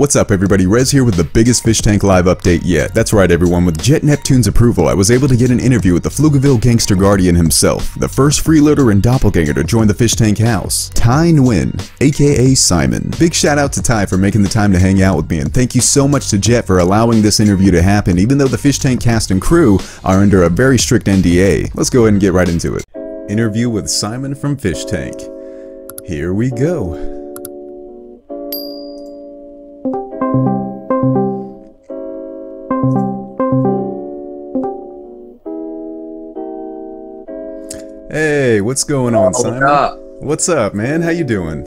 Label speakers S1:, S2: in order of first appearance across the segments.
S1: What's up everybody, Rez here with the biggest Fishtank.Live update yet. That's right everyone, with Jet Neptune's approval, I was able to get an interview with the Pflugerville gangster guardian himself, the first freeloader and doppelganger to join the Fishtank house, Tai Nguyen, aka Simon. Big shout out to Tai for making the time to hang out with me, and thank you so much to Jet for allowing this interview to happen even though the Fishtank cast and crew are under a very strict NDA. Let's go ahead and get right into it. Interview with Simon from Fishtank. Here we go. Hey, what's going on, Simon? What's up, man? How you doing?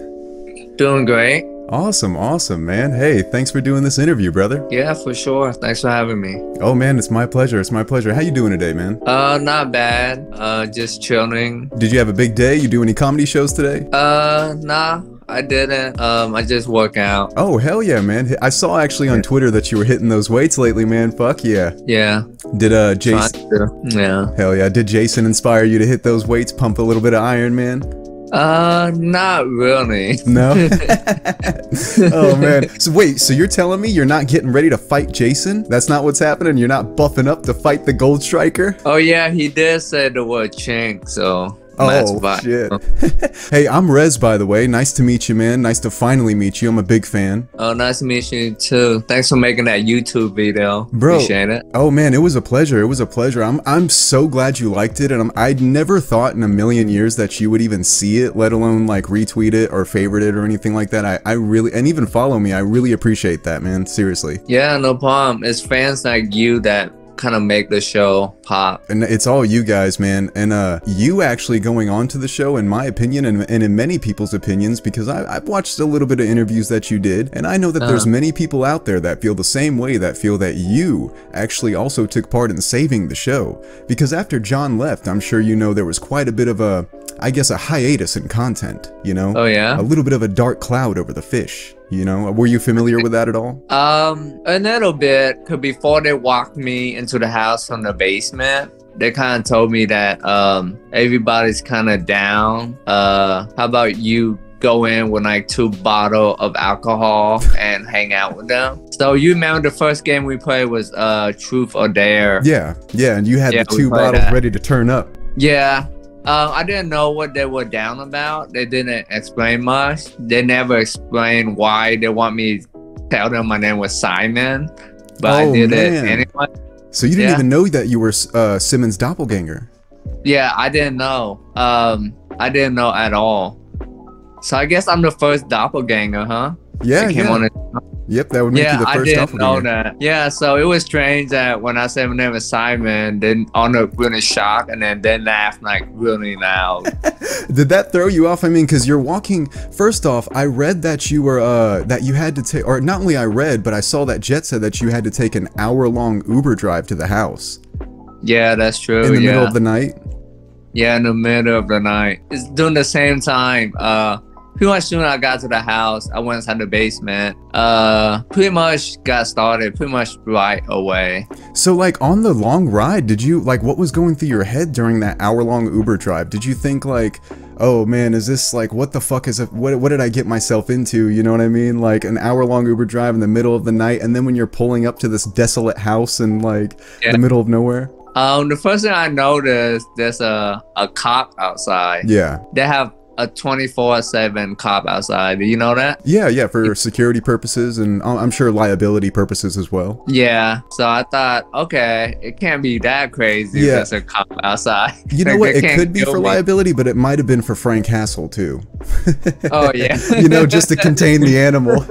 S2: Doing great.
S1: Awesome, awesome, man. Hey, thanks for doing this interview, brother.
S2: Yeah, for sure. Thanks for having me.
S1: Oh, man, it's my pleasure. It's my pleasure. How you doing today, man?
S2: Not bad. Just chilling.
S1: Did you have a big day? You do any comedy shows today?
S2: Nah, I didn't. I just work out.
S1: Oh, hell yeah, man. I saw actually on Twitter that you were hitting those weights lately, man. Fuck yeah.
S2: Yeah.
S1: Did Jason?
S2: Yeah.
S1: Hell yeah. Did Jason inspire you to hit those weights, pump a little bit of iron, man?
S2: Not really.
S1: No? Oh, man. So wait, so you're telling me you're not getting ready to fight Jason? That's not what's happening? You're not buffing up to fight the Gold Striker?
S2: Oh, yeah, he did say the word chink, so...
S1: Oh, shit. Hey, I'm Rez, by the way. Nice to meet you, man. Nice to finally meet you. I'm a big fan.
S2: Oh, nice to meet you, too. Thanks for making that YouTube video.
S1: Bro.
S2: Appreciate it.
S1: Oh, man, it was a pleasure. It was a pleasure. I'm so glad you liked it, and I'd never thought in a million years that you would even see it, let alone, like, retweet it or favorite it or anything like that. I really, and even follow me. I really appreciate that, man. Seriously.
S2: Yeah, no problem. It's fans like you that kind of make the show pop,
S1: and it's all you guys, man. And you actually going on to the show, in my opinion, and in many people's opinions, because I've watched a little bit of interviews that you did, and I know that there's many people out there that feel the same way, that feel that you actually also took part in saving the show. Because after John left, I'm sure you know there was quite a bit of a, I guess, a hiatus in content, you know?
S2: Oh yeah?
S1: A little bit of a dark cloud over the fish. You know, were you familiar with that at all?
S2: A little bit, cause before they walked me into the house from the basement, they kind of told me that everybody's kind of down. How about you go in with like 2 bottles of alcohol and hang out with them? So you remember the first game we played was Truth or Dare?
S1: Yeah, and you had the 2 bottles ready to turn up.
S2: Yeah. I didn't know what they were down about. They didn't explain much. They never explained why they want me to tell them my name was Simon, but I did it anyway.
S1: So you didn't even know that you were Simmons' doppelganger?
S2: Yeah, I didn't know. I didn't know at all. So I guess I'm the first doppelganger, huh?
S1: Yeah, Yep, that would make you the first doppelganger. I didn't know that.
S2: Yeah, so it was strange that when I said my name is Simon, then all the really shocked, and then they laughed like really loud.
S1: Did that throw you off? I mean, because you're walking. First off, I read that you were that you had to take, or not only I read, but I saw that Jet said that you had to take an hour-long Uber drive to the house.
S2: Yeah, that's true.
S1: In the middle of the night.
S2: Yeah, in the middle of the night. It's during the same time. Pretty much soon I got to the house, I went inside the basement. Pretty much got started pretty much right away. So
S1: like on the long ride, did you, like, what was going through your head during that hour-long Uber drive? Did you think like, oh man, is this like, what the fuck is it? What did I get myself into? You know what I mean? Like an hour-long Uber drive in the middle of the night, and then when you're pulling up to this desolate house in like the middle of nowhere.
S2: The first thing I noticed, there's a cop outside.
S1: Yeah.
S2: They have a 24/7 cop outside. Do you know that?
S1: Yeah, for security purposes, and I'm sure liability purposes as well.
S2: Yeah, so I thought, okay, it can't be that crazy. Yeah, there's a cop outside.
S1: You know what? It could be for liability, but it might have been for Frank Castle too.
S2: Oh yeah.
S1: You know, just to contain the animal.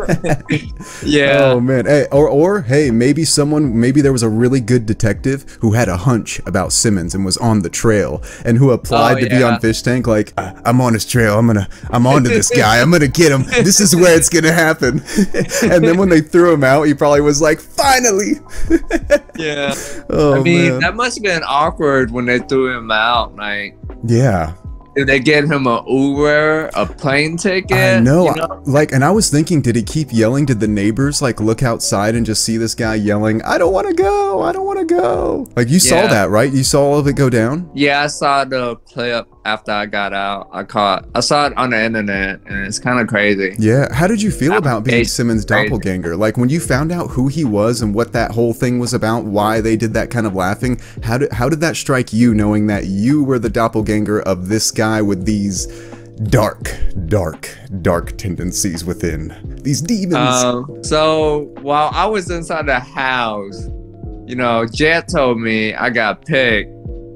S2: Yeah.
S1: Oh man. Hey, or hey, maybe there was a really good detective who had a hunch about Simmons and was on the trail, and who applied to be on Fishtank. Like, I'm on his trail. I'm onto this guy. I'm gonna get him. This is where it's gonna happen. And then when they threw him out, he probably was like, finally.
S2: Yeah.
S1: Oh,
S2: I mean,
S1: man.
S2: that must have been awkward when they threw him out. Like,
S1: yeah.
S2: Did they get him a Uber, a plane ticket?
S1: I know,
S2: you know?
S1: Like, and I was thinking, did he keep yelling? Did the neighbors like look outside and just see this guy yelling, I don't want to go, I don't want to go? Like, you saw that, right? You saw all of it go down?
S2: Yeah, I saw the clip. after I got out. I saw it on the internet, and it's kind of crazy.
S1: Yeah. How did you feel about being Simmons' doppelganger? Like when you found out who he was and what that whole thing was about, why they did that kind of laughing, how did that strike you, knowing that you were the doppelganger of this guy with these dark tendencies within, these demons?
S2: So while I was inside the house, you know, Jet told me I got picked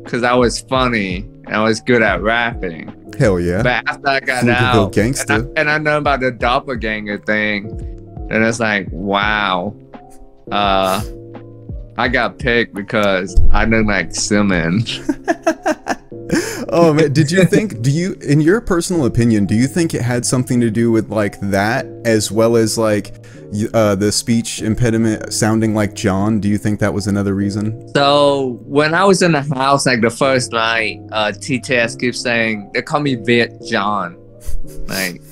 S2: because I was funny and I was good at rapping.
S1: Hell yeah.
S2: But after I got out and I know about the doppelganger thing, and it's like, wow, I got picked because I look like Simmons.
S1: Oh man, in your personal opinion, do you think it had something to do with like that, as well as like the speech impediment sounding like John? Do you think that was another reason?
S2: So when I was in the house, like the first night, TTS keeps saying, they call me Vit John. Like,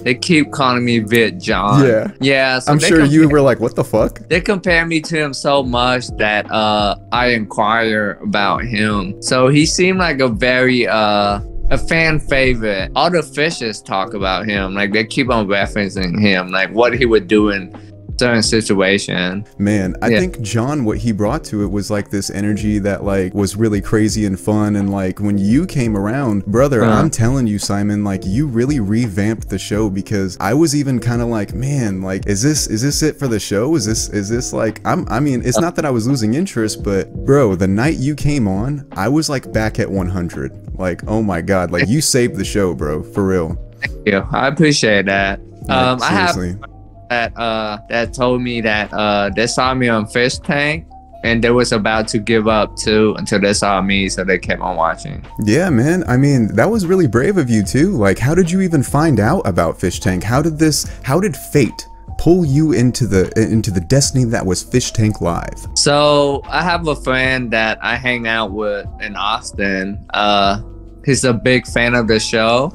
S2: they keep calling me Vit John. Yeah. So
S1: I'm sure you were like, what the fuck?
S2: They compare me to him so much that I inquire about him. So he seemed like a very a fan favorite. All the fishes talk about him. Like they keep on referencing him, like what he would do in certain situation.
S1: Man, I think John, what he brought to it was like this energy that like was really crazy and fun. And like when you came around, brother, I'm telling you, Simon, like you really revamped the show, because I was even kind of like, man, like is this it for the show? Is this like I mean, it's not that I was losing interest, but bro, the night you came on, I was like back at 100. Like, oh my god, like you saved the show, bro, for real.
S2: Thank you. I appreciate that.
S1: Like, seriously.
S2: That told me that they saw me on Fish Tank and they was about to give up too until they saw me, so they kept on watching.
S1: Yeah, man. I mean, that was really brave of you too. Like, how did you even find out about Fish Tank? How did fate pull you into the destiny that was Fishtank.Live?
S2: So I have a friend that I hang out with in Austin. He's a big fan of the show.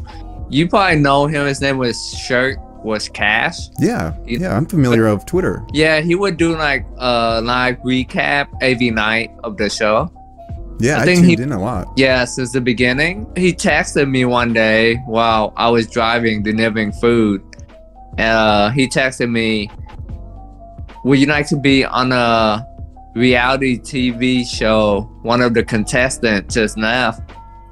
S2: You probably know him. His name was Cash.
S1: Yeah, I'm familiar of Twitter.
S2: Yeah, he would do like a live recap every night of the show.
S1: Yeah, I tuned in a lot.
S2: Yeah, since the beginning. He texted me one day while I was driving, delivering food. He texted me, would you like to be on a reality TV show? One of the contestants just left,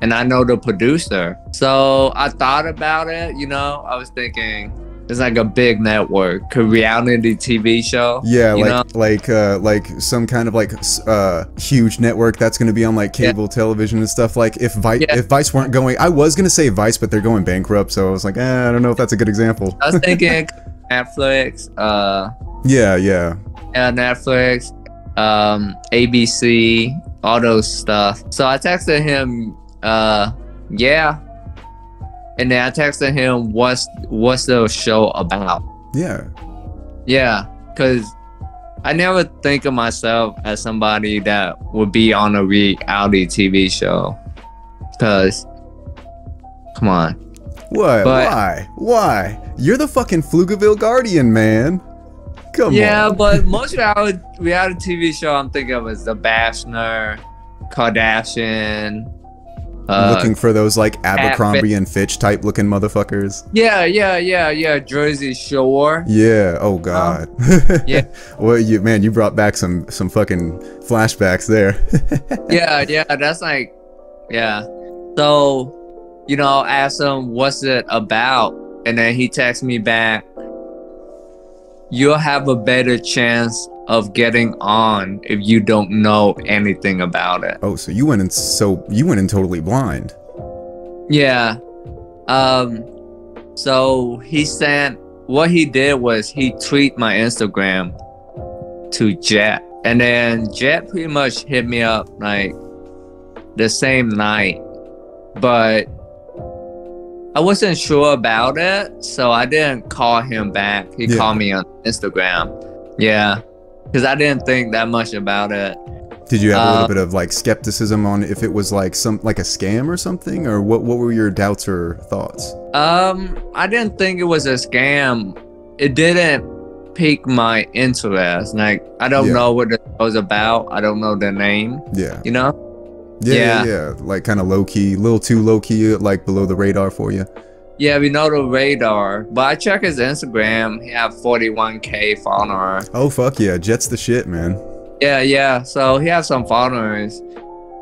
S2: and I know the producer. So I thought about it, you know, I was thinking, it's like a big network, a reality TV show.
S1: Yeah, like some kind of like huge network that's going to be on like cable television and stuff. Like if Vice weren't going, I was going to say Vice, but they're going bankrupt, so I was like, I don't know if that's a good example.
S2: I was thinking Netflix.
S1: Yeah,
S2: Netflix, ABC, all those stuff. So I texted him, yeah. And then I texted him, what's the show about? Yeah, because I never think of myself as somebody that would be on a reality TV show. Because, come on.
S1: What? Why? You're the fucking Pflugerville Guardian, man. Come on.
S2: Yeah, but most reality TV show I'm thinking of is The Bachelor, Kardashian.
S1: Looking for those like Abercrombie and Fitch type looking motherfuckers.
S2: Yeah. Jersey Shore.
S1: Yeah. Oh God.
S2: Yeah.
S1: Well, you brought back some fucking flashbacks there.
S2: Yeah. That's like, yeah. So, you know, I asked him, what's it about? And then he texted me back, you'll have a better chance of getting on if you don't know anything about it.
S1: Oh, so you went in totally blind.
S2: Yeah. So what he did was he tweeted my Instagram to Jet, and then Jet pretty much hit me up like the same night, but I wasn't sure about it, so I didn't call him back. He called me on Instagram. Yeah. Because I didn't think that much about it.
S1: Did you have a little bit of like skepticism on if it was like a scam or something, or what were your doubts or thoughts?
S2: I didn't think it was a scam. It didn't pique my interest. Like I don't know what it was about. I don't know the name.
S1: Yeah.
S2: You know?
S1: Yeah. Like kind of low key, a little too low key, like below the radar for you.
S2: Yeah, we know the radar. But I check his Instagram. He have 41K followers.
S1: Oh fuck yeah, Jet's the shit, man.
S2: Yeah. So he has some followers.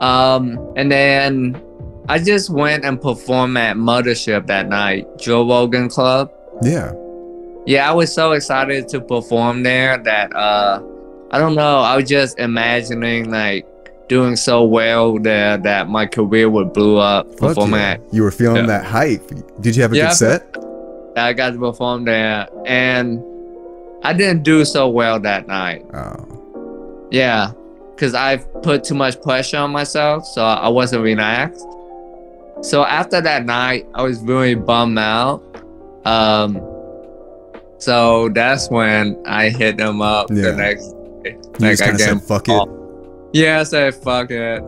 S2: And then I just went and performed at Mothership that night, Joe Rogan Club.
S1: Yeah.
S2: Yeah, I was so excited to perform there that I don't know. I was just imagining like doing so well there that my career would blow up performing at.
S1: You were feeling that hype. Did you have a good set?
S2: I got to perform there, and I didn't do so well that night.
S1: Oh.
S2: Yeah, because I put too much pressure on myself, so I wasn't relaxed. So after that night, I was really bummed out. So that's when I hit them up the next day.
S1: You just kind of said, fuck it.
S2: Yeah, I said, fuck it.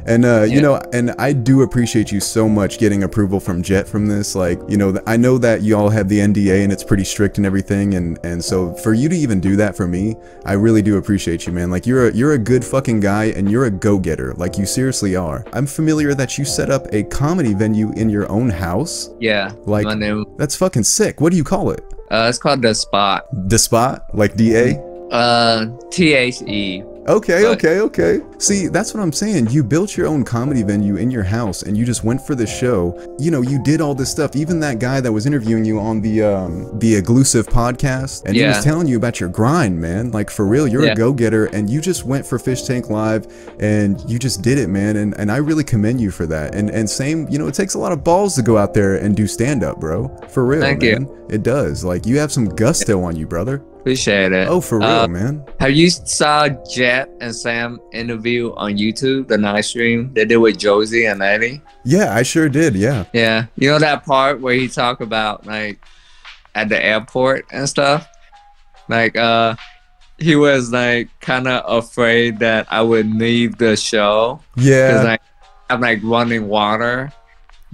S1: And, you know, and I do appreciate you so much getting approval from Jet from this. Like, you know, I know that y'all have the NDA and it's pretty strict and everything. And so for you to even do that for me, I really do appreciate you, man. Like, you're a good fucking guy and you're a go-getter. Like, you seriously are. I'm familiar that you set up a comedy venue in your own house.
S2: Yeah.
S1: Like, that's fucking sick. What do you call it?
S2: It's called The Spot.
S1: The Spot? Like DA?
S2: THE.
S1: Okay. See, that's what I'm saying. You built your own comedy venue in your house and you just went for the show. You know, you did all this stuff. Even that guy that was interviewing you on the Elusive podcast, and he was telling you about your grind, man. Like, for real, you're a go-getter, and you just went for Fishtank.Live and you just did it, man. And I really commend you for that. And same, you know, it takes a lot of balls to go out there and do stand-up, bro. For real,
S2: Thank you.
S1: It does. Like, you have some gusto on you, brother.
S2: Appreciate it.
S1: Oh, for real, man.
S2: Have you saw Jet and Sam interview on YouTube, the live stream they did with Josie and Eddie?
S1: Yeah, I sure did. Yeah.
S2: Yeah. You know that part where he talked about like at the airport and stuff? Like he was like kind of afraid that I would leave the show.
S1: Yeah.
S2: Because like, I'm like running water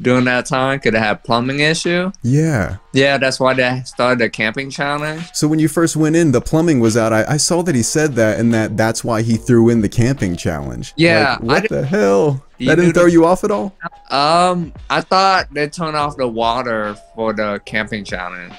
S2: during that time because I had plumbing issue.
S1: Yeah.
S2: Yeah, that's why they started the camping challenge.
S1: So when you first went in, the plumbing was out. I saw that he said that, and that's why he threw in the camping challenge.
S2: Yeah.
S1: Like, what the hell? That didn't throw you off at all?
S2: I thought they turned off the water for the camping challenge.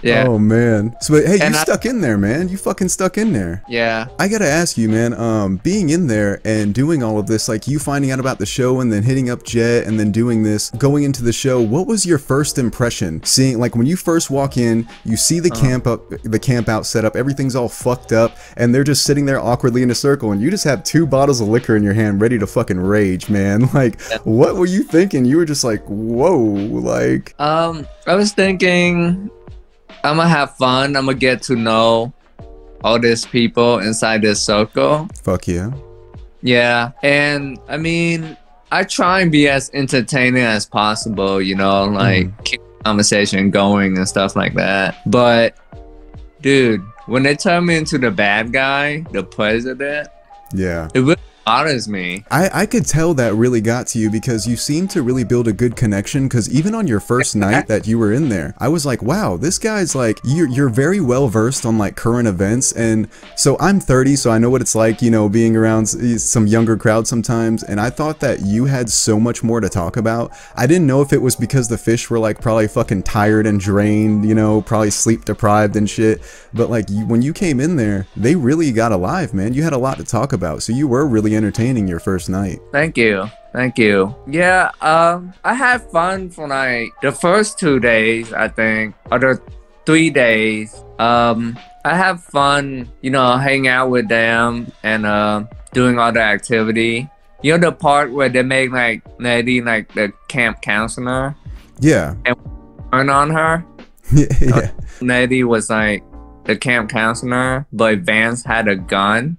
S2: Yeah.
S1: Oh man. So but, hey, you stuck in there, man. You fucking stuck in there.
S2: Yeah.
S1: I gotta ask you, man. Being in there and doing all of this, like you finding out about the show and then hitting up Jet and then doing this, going into the show. What was your first impression? Seeing, like, when you first walk in, you see the camp out set up. Everything's all fucked up, and they're just sitting there awkwardly in a circle, and you just have 2 bottles of liquor in your hand, ready to fucking rage, man. Like, what were you thinking? You were just like, whoa, like.
S2: I was thinking, I'm gonna have fun. I'm gonna get to know all these people inside this circle.
S1: Fuck yeah.
S2: Yeah, and I mean, I try and be as entertaining as possible, you know, like keep the conversation going and stuff like that. But, dude, when they turn me into the bad guy, the president,
S1: yeah,
S2: it really bothers me.
S1: I could tell that really got to you because you seemed to really build a good connection, because even on your first night that you were in there, I was like, wow, this guy's like, you're very well versed on like current events. And so I'm 30, so I know what it's like, you know, being around some younger crowd sometimes, and I thought that you had so much more to talk about. I didn't know if it was because the fish were like probably fucking tired and drained, you know, probably sleep deprived and shit, but like when you came in there, they really got alive, man. You had a lot to talk about, so you were really entertaining your first night.
S2: Thank you. Yeah, I had fun for like the first 2 days, I think, or the 3 days. I have fun, you know, hanging out with them and doing all the activity. You know the part where they make like Lady like the camp counselor?
S1: Yeah.
S2: And turn on her?
S1: Yeah.
S2: Lady was like the camp counselor, but Vance had a gun.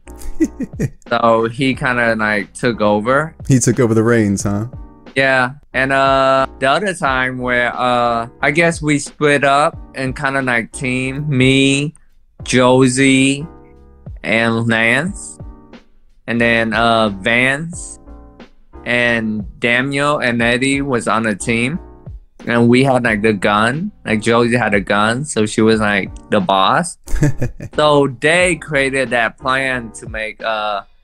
S2: So he kind of like took over.
S1: He took over the reins, huh?
S2: Yeah. And the other time where I guess we split up and kind of like team, me, Josie, and Lance, and then Vance and Daniel and Eddie was on a team. And we had like the gun, like Josie had a gun, so she was like the boss. So they created that plan to make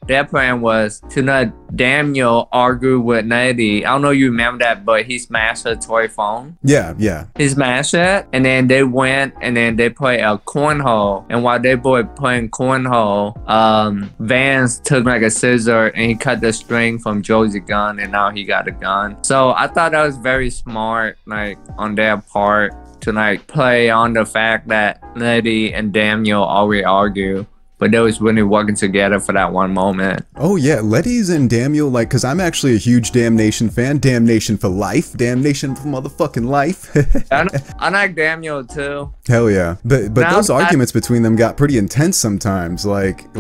S2: their plan was to let Daniel argue with Nettie. I don't know if you remember that, but he smashed her toy phone.
S1: Yeah, yeah.
S2: He smashed it, and then they went and then they played a cornhole. And while they were playing cornhole, Vance took like a scissor and he cut the string from Josie's gun, and now he got a gun. So I thought that was very smart, like on their part, to like play on the fact that Nettie and Daniel always argue. But they was really working together for that one moment.
S1: Oh yeah, Letty's and Daniel, like, cause I'm actually a huge Damnation fan. Damnation for life. Damnation for motherfucking life.
S2: I like Daniel too.
S1: Hell yeah. But
S2: now,
S1: those arguments between them got pretty intense sometimes. Like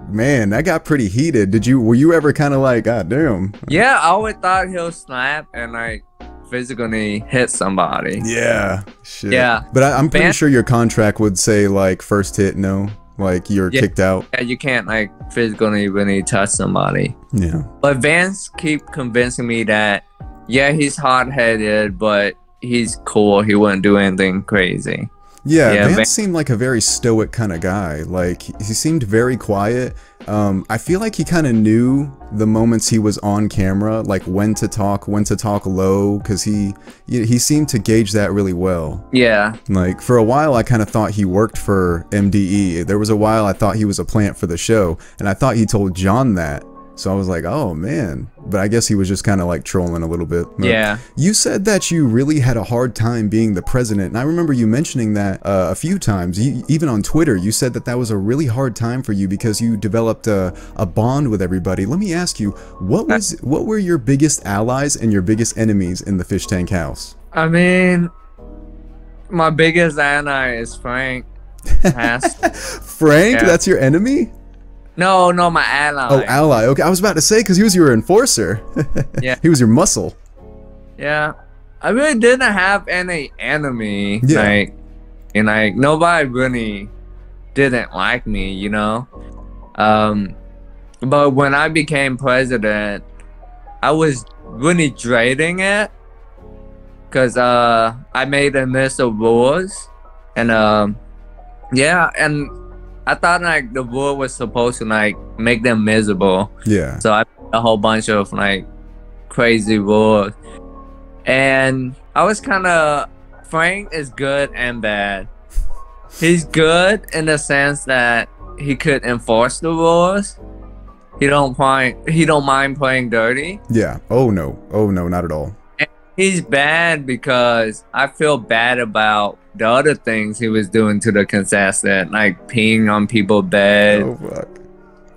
S1: man, that got pretty heated. Were you ever kind of like, God damn?
S2: Yeah, I always thought he'll snap and like physically hit somebody.
S1: Yeah. Shit.
S2: Yeah.
S1: But I'm pretty sure your contract would say like first hit, no. Like you're kicked out.
S2: Yeah, you can't like physically really touch somebody.
S1: Yeah.
S2: But Vance keep convincing me that yeah, he's hot-headed, but he's cool. He wouldn't do anything crazy.
S1: Yeah, Vance seemed like a very stoic kind of guy. Like he seemed very quiet. I feel like he kind of knew the moments he was on camera, like when to talk low, because he seemed to gauge that really well.
S2: Yeah.
S1: Like for a while, I kind of thought he worked for MDE. There was a while I thought he was a plant for the show, and I thought he told John that. So I was like, oh man. But I guess he was just kind of like trolling a little bit. But
S2: yeah.
S1: You said that you really had a hard time being the president. And I remember you mentioning that a few times. Even on Twitter, you said that that was a really hard time for you because you developed a bond with everybody. Let me ask you, what were your biggest allies and your biggest enemies in the Fish Tank house?
S2: I mean, my biggest ally is Frank.
S1: Frank? Yeah. That's your enemy?
S2: No, my ally.
S1: Oh, ally. Okay, I was about to say because he was your enforcer.
S2: Yeah.
S1: He was your muscle.
S2: Yeah. I really didn't have any enemy.
S1: Yeah.
S2: Like nobody really didn't like me, you know? But when I became president, I was really dreading it. Because I made a list of rules. And yeah, and I thought like the rule was supposed to like make them miserable.
S1: Yeah.
S2: So I made a whole bunch of like crazy rules. And I was kind of, Frank is good and bad. He's good in the sense that he could enforce the rules. He don't mind playing dirty.
S1: Yeah. Oh no, not at all.
S2: And he's bad because I feel bad about the other things he was doing to the contestant, like peeing on people's bed.
S1: Oh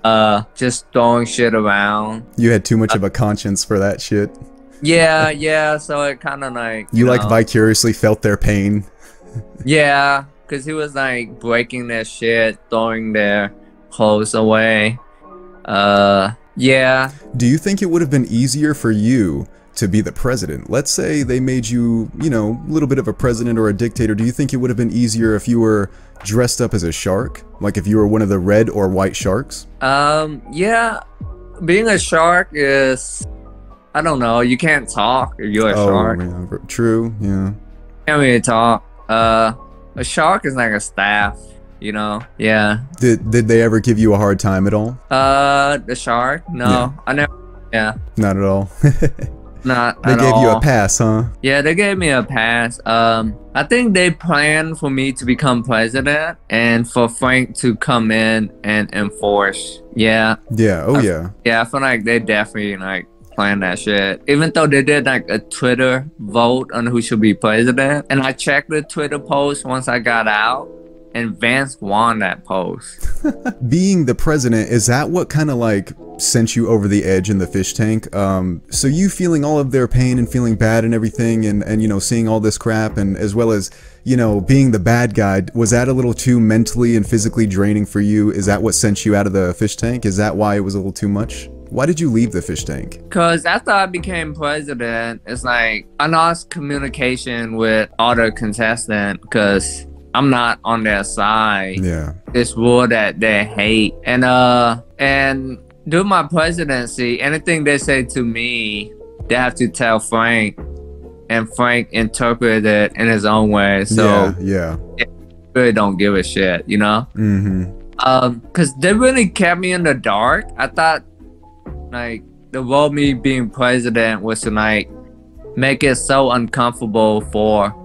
S1: fuck.
S2: Just throwing shit around.
S1: You had too much of a conscience for that shit.
S2: Yeah. So it kind of like
S1: you like vicariously felt their pain.
S2: Yeah, because he was like breaking their shit, throwing their clothes away. Yeah.
S1: Do you think it would have been easier for you to be the president? Let's say they made you, you know, a little bit of a president or a dictator. Do you think it would have been easier if you were dressed up as a shark? Like if you were one of the red or white sharks?
S2: Yeah. Being a shark is, I don't know, you can't talk if you're a shark.
S1: Yeah, true, yeah.
S2: Can't really talk. A shark is like a staff, you know? Yeah.
S1: Did they ever give you a hard time at all?
S2: The shark? No. Yeah. I never, yeah.
S1: Not at all.
S2: Not
S1: they
S2: at
S1: gave
S2: all.
S1: you a pass, huh?
S2: Yeah, they gave me a pass. I think they planned for me to become president and for Frank to come in and enforce. Yeah.
S1: Yeah. Oh, yeah.
S2: Yeah, I feel like they definitely like planned that shit. Even though they did like a Twitter vote on who should be president, and I checked the Twitter post once I got out, and Vance won that post.
S1: Being the president, is that what kind of like sent you over the edge in the fish tank? So you feeling all of their pain and feeling bad and everything, and you know, seeing all this crap, and as well as, you know, being the bad guy, was that a little too mentally and physically draining for you? Is that what sent you out of the fish tank? Is that why it was a little too much? Why did you leave the fish tank? Because
S2: after I became president, it's like I lost communication with all the contestants because I'm not on their side.
S1: Yeah.
S2: This war that they hate. And during my presidency, anything they say to me, they have to tell Frank, and Frank interpreted it in his own way. So
S1: yeah.
S2: I really don't give a shit, you know?
S1: Mm-hmm.
S2: Cause they really kept me in the dark. I thought like the role of me being president was to like make it so uncomfortable for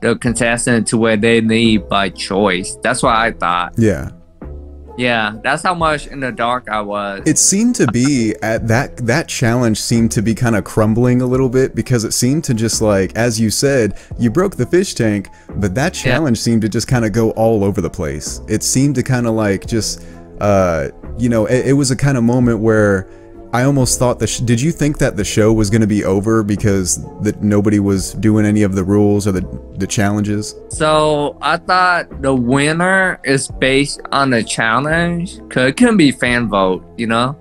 S2: the contestant to where they leave by choice. That's what I thought.
S1: Yeah.
S2: Yeah, that's how much in the dark I was.
S1: It seemed to be at that challenge seemed to be kind of crumbling a little bit, because it seemed to just like, as you said, you broke the fish tank, but that challenge seemed to just kind of go all over the place. It seemed to kind of like just, you know, it was a kind of moment where I almost thought did you think that the show was going to be over because that nobody was doing any of the rules or the challenges?
S2: So I thought the winner is based on the challenge, cause it couldn't be fan vote, you know?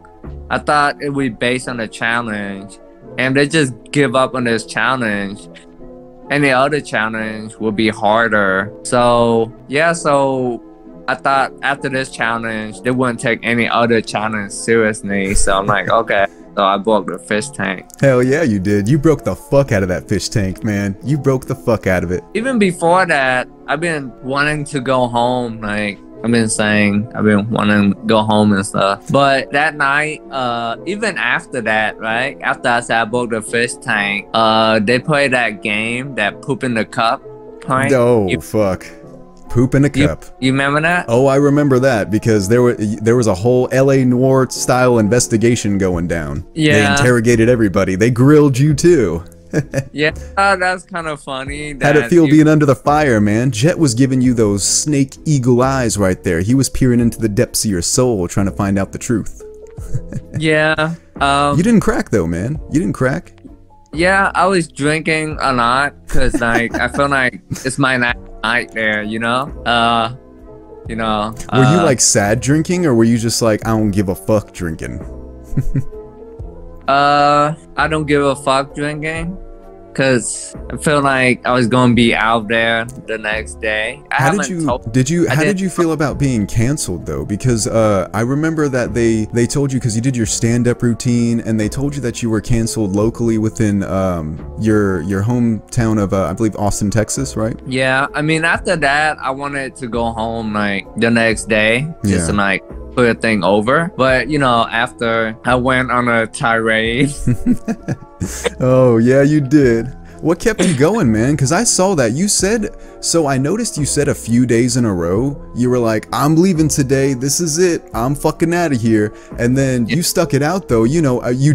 S2: I thought it would be based on the challenge, and they just give up on this challenge. Any other challenge would be harder. So yeah, so I thought after this challenge, they wouldn't take any other challenge seriously. So I'm like, okay. So I broke the fish tank.
S1: Hell yeah, you did. You broke the fuck out of that fish tank, man. You broke the fuck out of it.
S2: Even before that, I've been wanting to go home. Like I've been saying, I've been wanting to go home and stuff. But that night, even after that, right? After I said I broke the fish tank, they played that game, that poop in the cup prank.
S1: Oh, fuck. Poop in a cup.
S2: You remember that?
S1: Oh, I remember that, because there was a whole LA Noire style investigation going down.
S2: Yeah.
S1: They interrogated everybody. They grilled you too.
S2: Yeah, that's kind of funny.
S1: How'd it feel being under the fire, man? Jet was giving you those snake eagle eyes right there. He was peering into the depths of your soul, trying to find out the truth.
S2: Yeah.
S1: You didn't crack though, man. You didn't crack.
S2: Yeah, I was drinking a lot because like I feel like it's my night there, you know. Were
S1: you like sad drinking, or were you just like, I don't give a fuck drinking?
S2: I don't give a fuck drinking because I feel like I was gonna be out there the next day.
S1: How did you feel about being canceled though? Because I remember that they told you, because you did your stand-up routine, and they told you that you were canceled locally within your hometown of I believe Austin, Texas, right?
S2: Yeah, I mean after that I wanted to go home like the next day just to like put a thing over, but you know, after I went on a tirade.
S1: Oh yeah, you did. What kept you going, man? Because I saw that you said, so I noticed you said a few days in a row, you were like, I'm leaving today, this is it, I'm fucking out of here. And then you stuck it out though, you know, you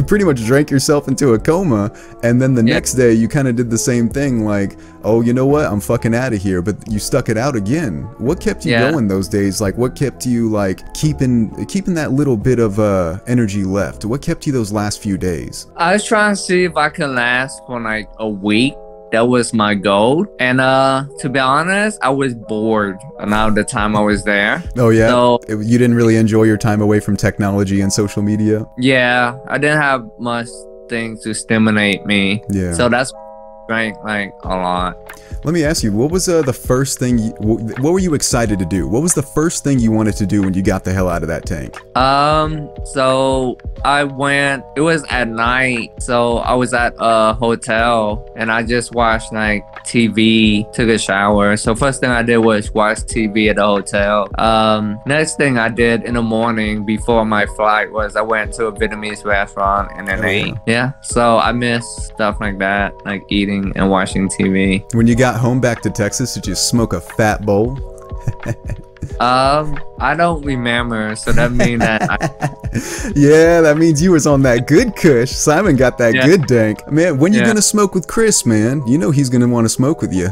S1: pretty much drank yourself into a coma, and then the next day you kind of did the same thing, like, oh, you know what, I'm fucking out of here, but you stuck it out again. What kept you going those days? Like, what kept you like keeping that little bit of energy left? What kept you those last few days?
S2: I was trying to see if I can last for like a week. That was my goal, and to be honest, I was bored around the time I was there.
S1: Oh yeah,
S2: so
S1: you didn't really enjoy your time away from technology and social media?
S2: Yeah, I didn't have much things to stimulate me.
S1: Yeah,
S2: so that's drank like a lot.
S1: Let me ask you, what was the first thing, what were you excited to do? What was the first thing you wanted to do when you got the hell out of that tank?
S2: So I went, it was at night, so I was at a hotel and I just watched like TV, took a shower. So first thing I did was watch TV at the hotel. Next thing I did in the morning before my flight was I went to a Vietnamese restaurant and then ate. Yeah, so I miss stuff like that, like eating and watching TV.
S1: When you got home back to Texas, did you smoke a fat bowl?
S2: I don't remember, so that means that
S1: yeah, that means you was on that good kush. Simon got that good dank. Man, when you gonna smoke with Chris, man? You know he's gonna want to smoke with you.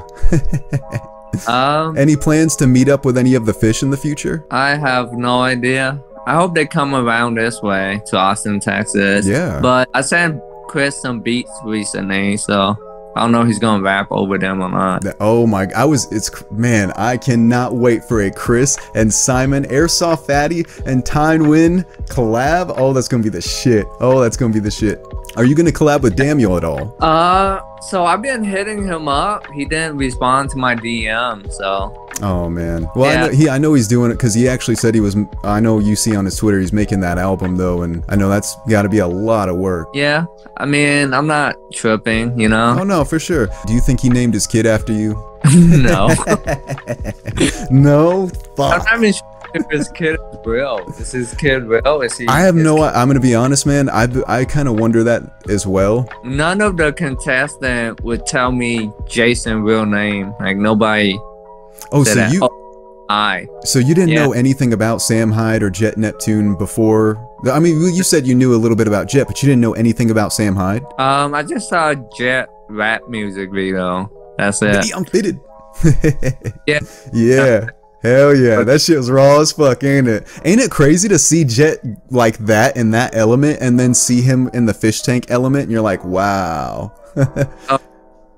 S1: Any plans to meet up with any of the fish in the future?
S2: I have no idea. I hope they come around this way to Austin, Texas.
S1: Yeah.
S2: But I sent Chris some beats recently, so I don't know if he's gonna rap over them or not.
S1: Oh my, man, I cannot wait for a Chris and Simon, Airsoft Fatty, and Tai Nguyen collab. Oh, that's gonna be the shit. Oh, that's gonna be the shit. Are you gonna collab with Daniel at all?
S2: So I've been hitting him up. He didn't respond to my DM, so.
S1: Oh man. Well, I know he's doing it because he actually said he was. I know you see on his Twitter he's making that album though, and I know that's got to be a lot of work.
S2: Yeah, I mean I'm not tripping, you know.
S1: Oh no, for sure. Do you think he named his kid after you?
S2: No.
S1: No. Fuck.
S2: if this kid is real. Is this kid real? Is he?
S1: I have no. I'm gonna be honest, man. I kind of wonder that as well.
S2: None of the contestants would tell me Jason's real name. Like nobody.
S1: Oh, so you. So you didn't know anything about Sam Hyde or Jet Neptune before? I mean, you said you knew a little bit about Jet, but you didn't know anything about Sam Hyde?
S2: I just saw Jet rap music video. That's it.
S1: I'm fitted.
S2: Yeah.
S1: Yeah. Hell yeah. That shit was raw as fuck, ain't it? Ain't it crazy to see Jet like that in that element and then see him in the fish tank element and you're like, wow.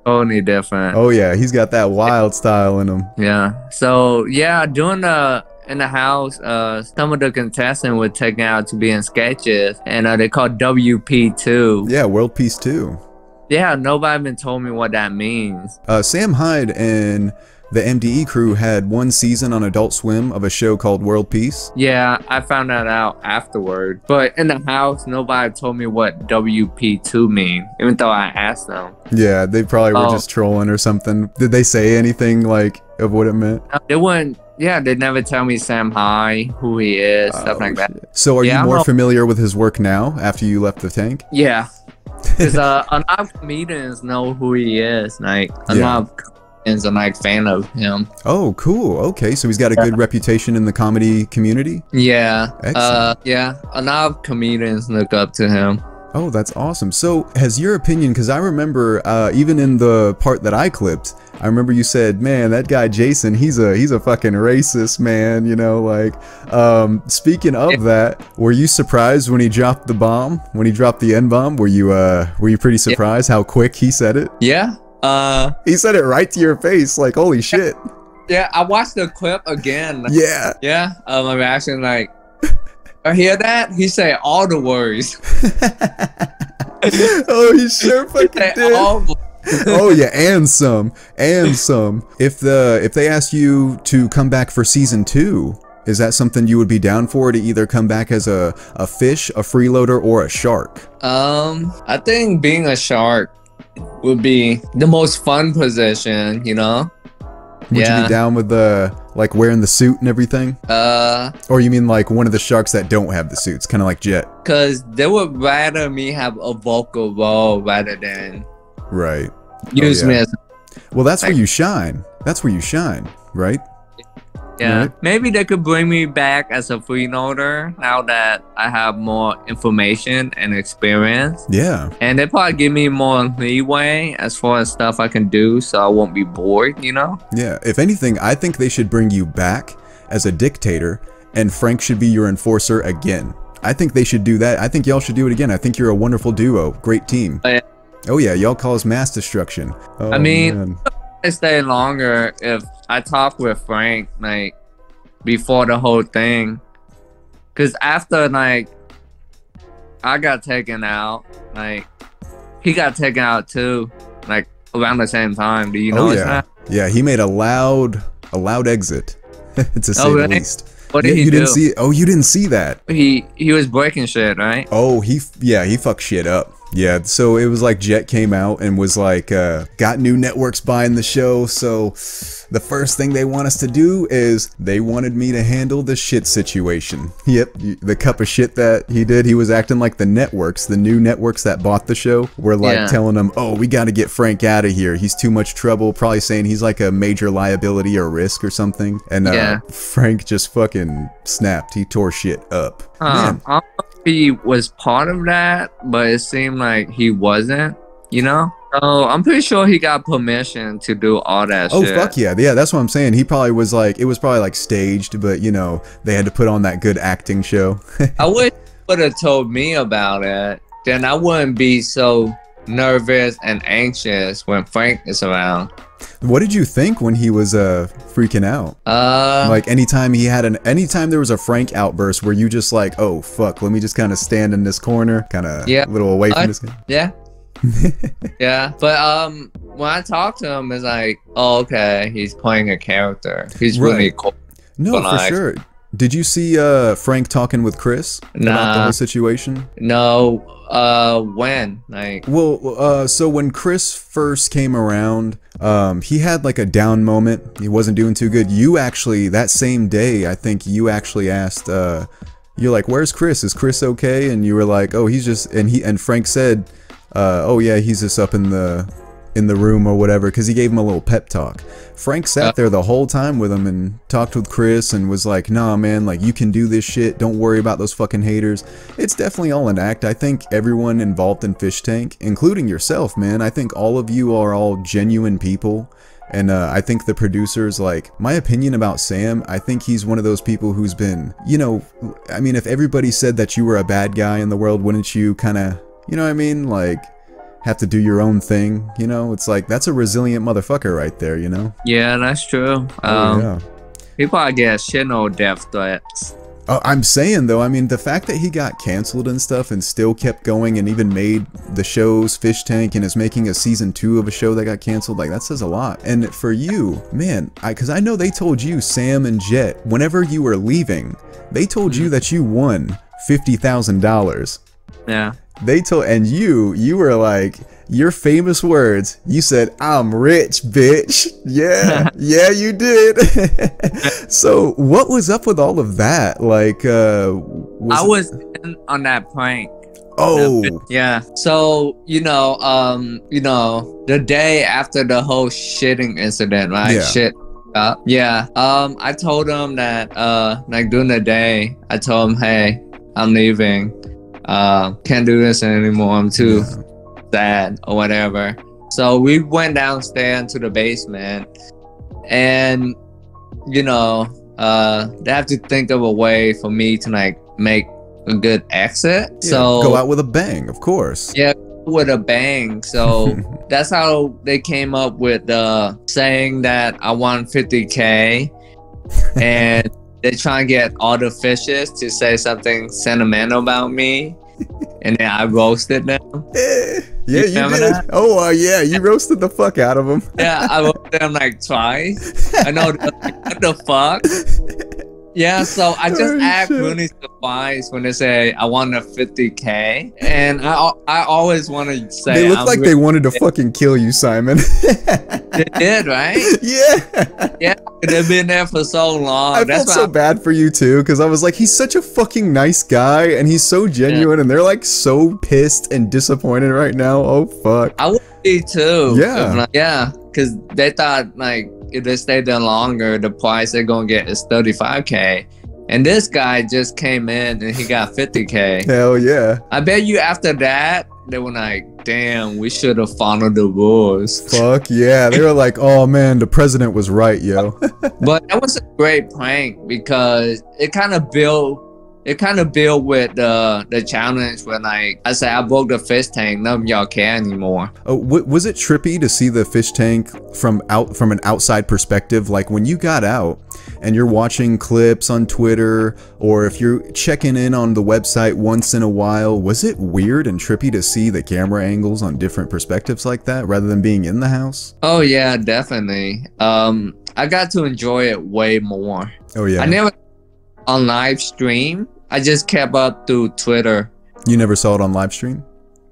S2: Totally different.
S1: Oh yeah, he's got that wild style in him.
S2: Yeah. So yeah, doing in the house, some of the contestants were taken out to be in sketches, and they called WP2.
S1: Yeah, World Peace 2.
S2: Yeah, nobody even told me what that means.
S1: Sam Hyde and the MDE crew had one season on Adult Swim of a show called World Peace.
S2: Yeah, I found that out afterward. But in the house, nobody told me what WP2 mean, even though I asked them.
S1: Yeah, they probably were just trolling or something. Did they say anything like of what it meant?
S2: They wouldn't. Yeah, they never tell me Sam Hyde, who he is, stuff like that.
S1: So are you more familiar with his work now after you left the tank?
S2: Yeah. Because a lot of comedians know who he is. Like, a lot of comedians are like fan of him.
S1: Oh, cool. Okay, so he's got a good reputation in the comedy community?
S2: Yeah.
S1: Excellent.
S2: Yeah, a lot of comedians look up to him.
S1: Oh, that's awesome. So has your opinion, because I remember even in the part that I clipped, I remember you said, man, that guy Jason, he's a fucking racist, man, you know, like, speaking of that, were you surprised when he dropped the bomb, when he dropped the N-bomb? Were you pretty surprised how quick he said it?
S2: Yeah.
S1: He said it right to your face, like, holy shit.
S2: Yeah, I watched the clip again.
S1: Yeah.
S2: Yeah, my reaction, like, I hear that? He said all the words.
S1: Oh, he sure fucking did. Oh yeah, and some. If they asked you to come back for season 2, is that something you would be down for, to either come back as a fish, a freeloader, or a shark?
S2: I think being a shark would be the most fun position, you know?
S1: Would you be down with the, like, wearing the suit and everything? Or you mean like one of the sharks that don't have the suits, kind of like Jet?
S2: Because they would rather me have a vocal role rather than use me as...
S1: Well, that's where you shine. That's where you shine, right?
S2: Yeah,
S1: right?
S2: Maybe they could bring me back as a freeloader now that I have more information and experience.
S1: Yeah.
S2: And they probably give me more leeway as far as stuff I can do, so I won't be bored, you know?
S1: Yeah, if anything, I think they should bring you back as a dictator, and Frank should be your enforcer again. I think they should do that. I think y'all should do it again. I think you're a wonderful duo. Great team. Oh yeah, y'all cause mass destruction. Oh,
S2: I mean...
S1: man.
S2: I stay longer if I talk with Frank like before the whole thing, because after like I got taken out, like he got taken out too, like around the same time. Do you know that?
S1: Yeah, he made a loud exit, to say the least.
S2: What did he do?
S1: Didn't see it? Oh, you didn't see that?
S2: He was breaking shit, right?
S1: Oh, he fucked shit up. Yeah, so it was like Jet came out and was like, got new networks buying the show, so the first thing they want us to do is they wanted me to handle the shit situation. Yep, the cup of shit that he did, he was acting like the networks, the new networks that bought the show, were like telling him, oh, we gotta get Frank out of here, he's too much trouble, probably saying he's like a major liability or risk or something, and Frank just fucking snapped, he tore shit up. Man.
S2: I don't know if he was part of that, but it seemed like he wasn't, you know? So I'm pretty sure he got permission to do all that shit.
S1: Oh, fuck yeah. Yeah, that's what I'm saying. He probably was like, it was probably like staged, but you know, they had to put on that good acting show.
S2: I wish he would have told me about it. Then I wouldn't be so nervous and anxious when Frank is around.
S1: What did you think when he was freaking out? Like anytime there was a Frank outburst, were you just like, oh fuck, let me just kind of stand in this corner, kind of a little away from this guy?
S2: Yeah. Yeah, but when I talk to him, it's like, oh, okay, he's playing a character. He's really cool.
S1: No, for sure. Did you see Frank talking with Chris about the whole situation?
S2: No. When? Like,
S1: well, so when Chris first came around, he had like a down moment. He wasn't doing too good. You actually, that same day, I think you actually asked, you're like, where's Chris? Is Chris okay? And you were like, oh, he's just, and Frank said, oh yeah, he's just up in the room or whatever, because he gave him a little pep talk. Frank sat there the whole time with him and talked with Chris and was like, nah man, like, you can do this shit, don't worry about those fucking haters. It's definitely all an act. I think everyone involved in Fish Tank, including yourself, man, I think all of you are all genuine people. And I think the producers, like, my opinion about Sam, I think he's one of those people who's been, you know, I mean, if everybody said that you were a bad guy in the world, wouldn't you kind of, you know what I mean, like, have to do your own thing, you know? It's like, that's a resilient motherfucker right there, you know?
S2: Yeah, that's true.
S1: Yeah.
S2: People, I guess, shit no death threats.
S1: Oh, I'm saying though, I mean, the fact that he got canceled and stuff and still kept going and even made the shows Fish Tank and is making a season 2 of a show that got canceled, like, that says a lot. And for you, man, because I know they told you, Sam and Jet, whenever you were leaving, they told you that you won $50,000.
S2: Yeah.
S1: They told, and you were like, your famous words, you said, I'm rich, bitch. Yeah, yeah, you did. So what was up with all of that? Like,
S2: I was in on that prank.
S1: Oh.
S2: Yeah. So, the day after the whole shitting incident, right?
S1: Yeah.
S2: Shit. Yeah. I told him that, like, during the day, I told him, hey, I'm leaving. Can't do this anymore. I'm too sad or whatever. So we went downstairs into the basement, and they have to think of a way for me to like make a good exit.
S1: Yeah,
S2: so
S1: go out with a bang, of course.
S2: Yeah, with a bang. So that's how they came up with saying that I want 50K, and they try and get all the fishes to say something sentimental about me, and then I roasted them.
S1: Yeah, you did. That? Oh, yeah, you roasted the fuck out of them.
S2: Yeah, I roasted them like twice. I know, like, what the fuck? Yeah, so I just act really surprised when they say I want a 50K, and I always want to say
S1: they look like they wanted to fucking kill you, Simon.
S2: They did, right?
S1: Yeah.
S2: Yeah, they've been there for so long.
S1: I felt so bad for you too, because I was like, he's such a fucking nice guy, and he's so genuine, and they're like so pissed and disappointed right now. Oh fuck.
S2: I would be too.
S1: Yeah.
S2: Yeah, because they thought like if they stay there longer, the price they're gonna get is 35K. And this guy just came in and he got 50K.
S1: Hell yeah.
S2: I bet you after that, they were like, damn, we should have followed the rules.
S1: Fuck yeah. They were like, oh man, the president was right, yo.
S2: But that was a great prank because it kind of built with the challenge when like I said I broke the fish tank, none of y'all care anymore.
S1: Oh, was it trippy to see the fish tank from an outside perspective? Like when you got out and you're watching clips on Twitter, or if you're checking in on the website once in a while, was it weird and trippy to see the camera angles on different perspectives like that rather than being in the house?
S2: Oh yeah, definitely. I got to enjoy it way more.
S1: Oh yeah.
S2: I never on live stream. I just kept up through Twitter.
S1: You never saw it on live stream?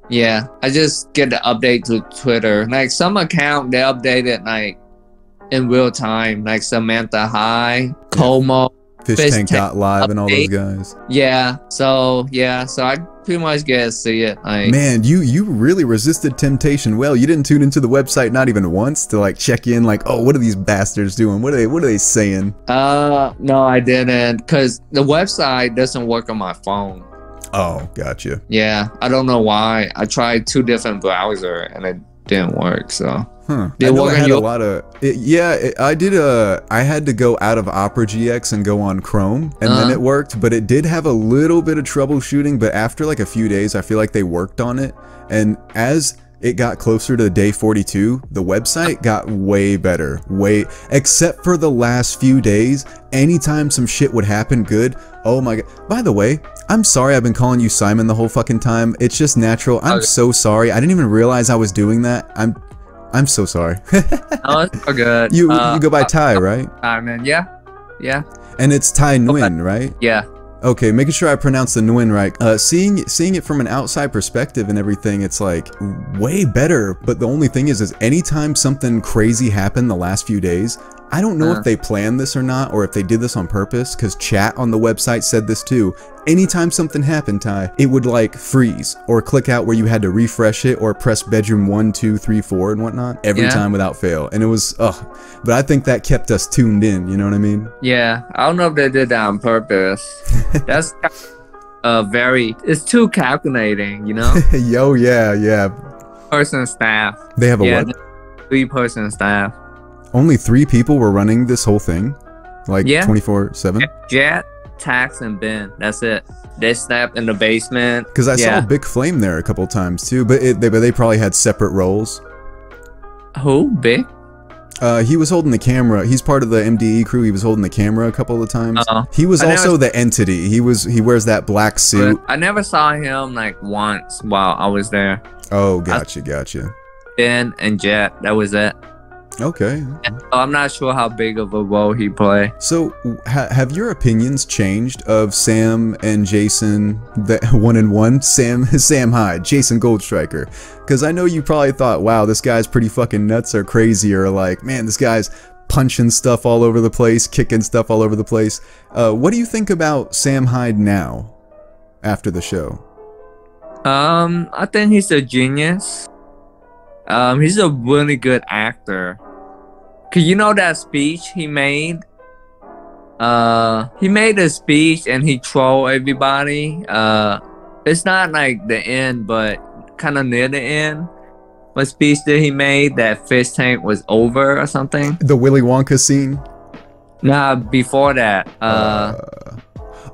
S2: Yeah, I just get the update to Twitter. Like some account, they update it like in real time. Like Samantha Hyde, Como,
S1: Fishtank.Live and all those guys.
S2: Yeah, so I pretty much get to see it. Like,
S1: man, you really resisted temptation well. You didn't tune into the website not even once to like check in like, oh, what are these bastards doing? What are they saying?
S2: No, I didn't, because the website doesn't work on my phone.
S1: Oh, gotcha.
S2: Yeah, I don't know why. I tried 2 different browsers and it didn't work, so.
S1: Huh. I know I had a lot of I had to go out of Opera GX and go on Chrome, and then it worked, but it did have a little bit of troubleshooting, but after like a few days I feel like they worked on it, and as it got closer to day 42, the website got way better, except for the last few days. Anytime some shit would happen good, oh my god. By the way, I'm sorry I've been calling you Simon the whole fucking time. It's just natural. I'm so sorry. I didn't even realize I was doing that. I'm so sorry.
S2: Oh, it's all good.
S1: You go by Tai, right?
S2: Man, yeah.
S1: And it's Tai Nguyen, right?
S2: Yeah.
S1: Okay, making sure I pronounce the Nguyen right. Seeing it from an outside perspective and everything, it's like way better. But the only thing is anytime something crazy happened the last few days, I don't know if they planned this or not, or if they did this on purpose, because chat on the website said this too. Anytime something happened, Ty, it would like freeze or click out where you had to refresh it or press bedroom 1, 2, 3, 4 and whatnot every time without fail. And it was, but I think that kept us tuned in, you know what I mean?
S2: Yeah, I don't know if they did that on purpose. That's it's too calculating, you know?
S1: Yo, yeah.
S2: Person staff.
S1: They have a what?
S2: 3-person staff.
S1: Only 3 people were running this whole thing? Like 24/7?
S2: Jet, Tax, and Ben. That's it. They snapped in the basement.
S1: Because I saw Big Flame there a couple times too, but they probably had separate roles.
S2: Who? Big?
S1: He was holding the camera. He's part of the MDE crew. He was holding the camera a couple of times. He was also the entity. He wears that black suit.
S2: I never saw him like once while I was there.
S1: Oh, gotcha.
S2: Ben and Jet. That was it.
S1: Okay.
S2: I'm not sure how big of a role he played.
S1: So, have your opinions changed of Sam and Jason, the 1-in-1? Sam Hyde, Jason Goldstriker? Because I know you probably thought, wow, this guy's pretty fucking nuts or crazy, or like, man, this guy's punching stuff all over the place, kicking stuff all over the place. What do you think about Sam Hyde now, after the show?
S2: I think he's a genius. He's a really good actor. Cause you know that speech he made? He made a speech and he trolled everybody. It's not like the end, but kind of near the end. What speech did he made that Fish Tank was over or something?
S1: The Willy Wonka scene?
S2: Nah, before that.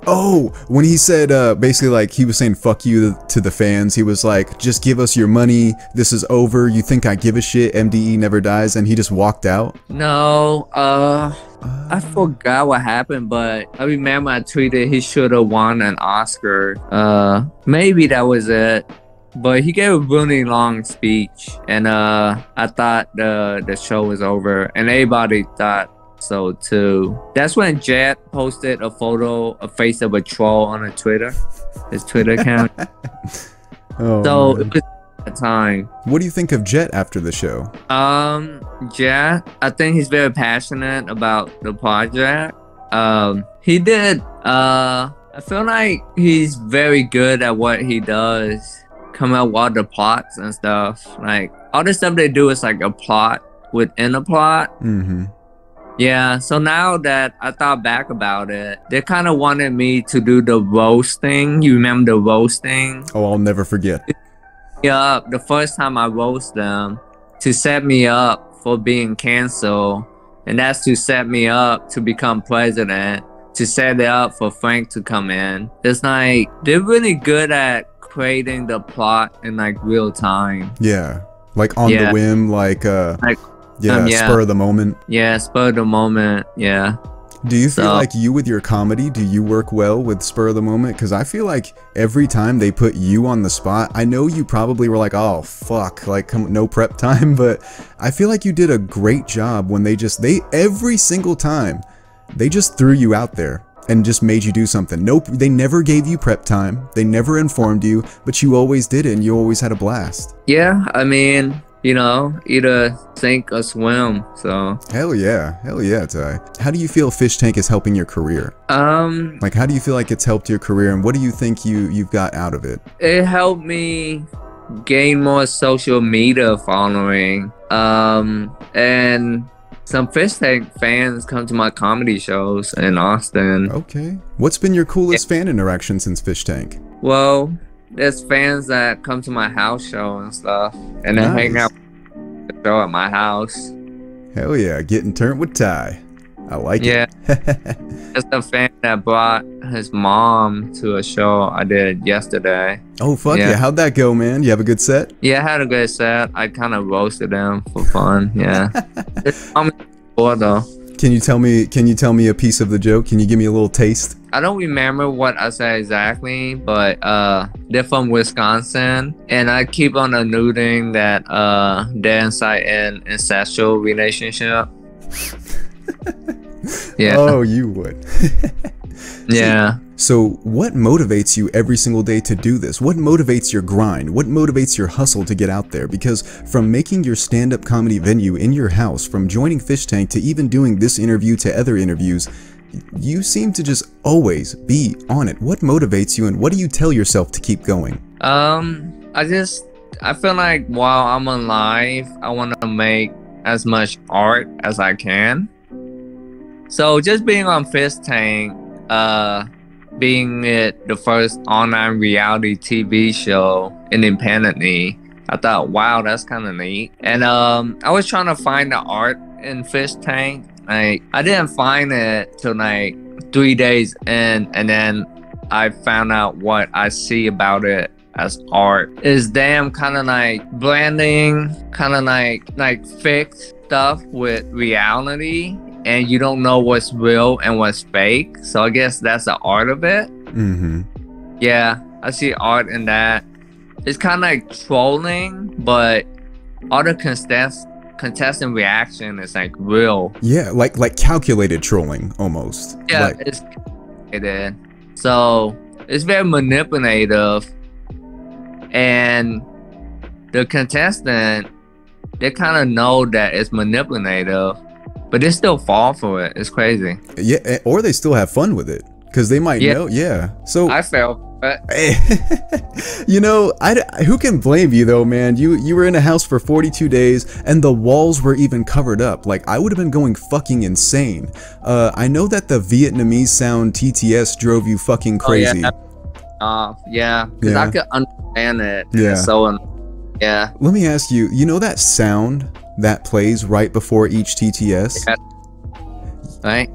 S1: Oh, when he said, basically like he was saying fuck you to the fans. He was like, just give us your money. This is over. You think I give a shit? MDE never dies. And he just walked out.
S2: No, I forgot what happened, but I remember I tweeted he should have won an Oscar. Maybe that was it. But he gave a really long speech, and I thought the show was over, and everybody thought so too. That's when Jet posted a face of a troll on his Twitter account. So it was a time.
S1: What do you think of Jet after the show?
S2: Jet, I think he's very passionate about the project. He did. I feel like he's very good at what he does. Come out with all the plots and stuff. Like all the stuff they do is like a plot within a plot.
S1: Mm-hmm.
S2: Yeah, so now that I thought back about it, they kind of wanted me to do the roasting. You remember the roasting?
S1: Oh, I'll never forget.
S2: Yeah, the first time I roast them to set me up for being canceled. And that's to set me up to become president, to set it up for Frank to come in. It's like, they're really good at creating the plot in like real time.
S1: Yeah, like on the whim, like spur of the moment.
S2: Yeah, spur of the moment. Yeah.
S1: Do you feel like you with your comedy, do you work well with spur of the moment? Because I feel like every time they put you on the spot, I know you probably were like, oh fuck, like no prep time, but I feel like you did a great job when every single time they just threw you out there and just made you do something. Nope, they never gave you prep time, they never informed you, but you always did it and you always had a blast.
S2: Yeah, I mean, you know, either sink or swim, so.
S1: Hell yeah, Ty. How do you feel Fish Tank is helping your career? Like, how do you feel like it's helped your career, and what do you think you've got out of it?
S2: It helped me gain more social media following, and some Fish Tank fans come to my comedy shows in Austin.
S1: Okay. What's been your coolest fan interaction since Fish Tank?
S2: Well, there's fans that come to my house show and stuff, and then hang out the show at my house.
S1: Hell yeah, getting turned with Ty. I like it.
S2: Yeah. There's a fan that brought his mom to a show I did yesterday.
S1: Oh fuck yeah. How'd that go, man? You have a good set?
S2: Yeah, I had a good set. I kind of roasted him for fun. Yeah. His mom is cool though.
S1: Can you tell me a piece of the joke? Can you give me a little taste?
S2: I don't remember what I said exactly, but they're from Wisconsin, and I keep on alluding that they're inside an incestual relationship. Yeah.
S1: Oh, you would.
S2: Yeah.
S1: So what motivates you every single day to do this? What motivates your grind? What motivates your hustle to get out there? Because from making your stand-up comedy venue in your house, from joining Fish Tank to even doing this interview to other interviews, you seem to just always be on it. What motivates you, and what do you tell yourself to keep going?
S2: I feel like while I'm alive, I want to make as much art as I can. So just being on Fish Tank, being it the first online reality TV show independently, I thought, wow, that's kind of neat. And I was trying to find the art in Fish Tank. Like, I didn't find it till like 3 days in, and then I found out what I see about it as art is them kind of like blending kind of like fake stuff with reality, and you don't know what's real and what's fake. So I guess that's the art of it. Yeah, I see art in that. It's kind of like trolling, but all the contestant reaction is like real.
S1: Yeah, like calculated trolling almost.
S2: Yeah,
S1: like,
S2: it's calculated. So it's very manipulative, and the contestant, they kind of know that it's manipulative, but they still fall for it. It's crazy.
S1: Yeah, or they still have fun with it because they might know. Yeah, so
S2: I fell.
S1: You know, who can blame you though, man? You were in a house for 42 days and the walls were even covered up. Like, I would have been going fucking insane. I know that the Vietnamese sound TTS drove you fucking crazy.
S2: Yeah, because I could understand it.
S1: Yeah.
S2: So, yeah.
S1: Let me ask you, you know that sound that plays right before each TTS?
S2: Right?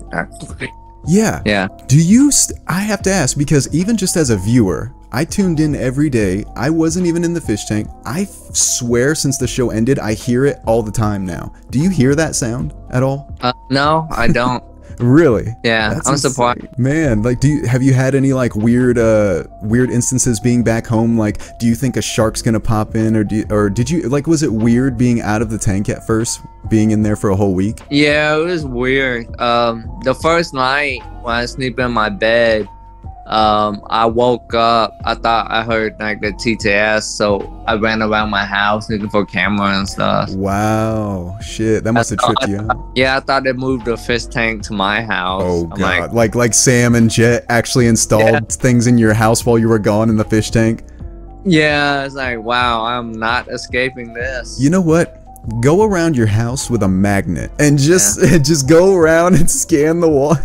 S1: Yeah.
S2: Yeah.
S1: Do you, I have to ask, because even just as a viewer, I tuned in every day. I wasn't even in the fish tank. I swear since the show ended, I hear it all the time now. Do you hear that sound at all?
S2: No, I don't.
S1: Really?
S2: Yeah,
S1: That's
S2: I'm
S1: insane.
S2: surprised.
S1: Man, like, have you had any like weird instances being back home? Like, do you think a shark's gonna pop in, or did you, like, was it weird being out of the tank at first, being in there for a whole week?
S2: Yeah, it was weird. The first night when I sleep in my bed, I woke up. I thought I heard like the TTS, so I ran around my house looking for camera and stuff.
S1: Wow, shit, that must have tripped you out.
S2: Yeah, I thought they moved the fish tank to my house.
S1: Oh god, like Sam and Jet actually installed things in your house while you were gone in the fish tank.
S2: Yeah, it's like, wow, I'm not escaping this.
S1: You know what? Go around your house with a magnet and just go around and scan the wall.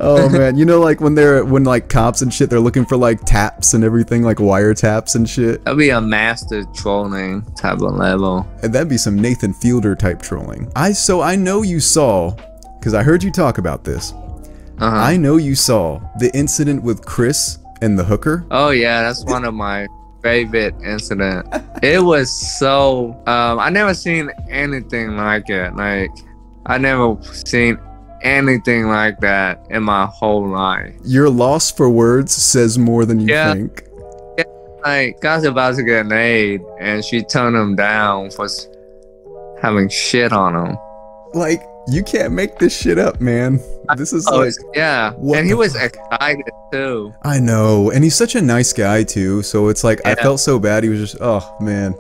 S1: Oh man, you know, like when like cops and shit, they're looking for like taps and everything, like wiretaps and shit.
S2: That'd be a master trolling type of level.
S1: And that'd be some Nathan Fielder type trolling. I know you saw, because I heard you talk about this. I know you saw the incident with Chris and the hooker.
S2: Oh yeah, that's one of my favorite incident. It was so I never seen anything like it. Like, I never seen anything like that in my whole life.
S1: Your loss for words says more than you think.
S2: Yeah, like, guy's about to get laid and she turned him down for having shit on him.
S1: Like, you can't make this shit up, man. This is like,
S2: yeah, and he was excited too.
S1: I know, and he's such a nice guy too. So it's like, I felt so bad. He was just, oh man,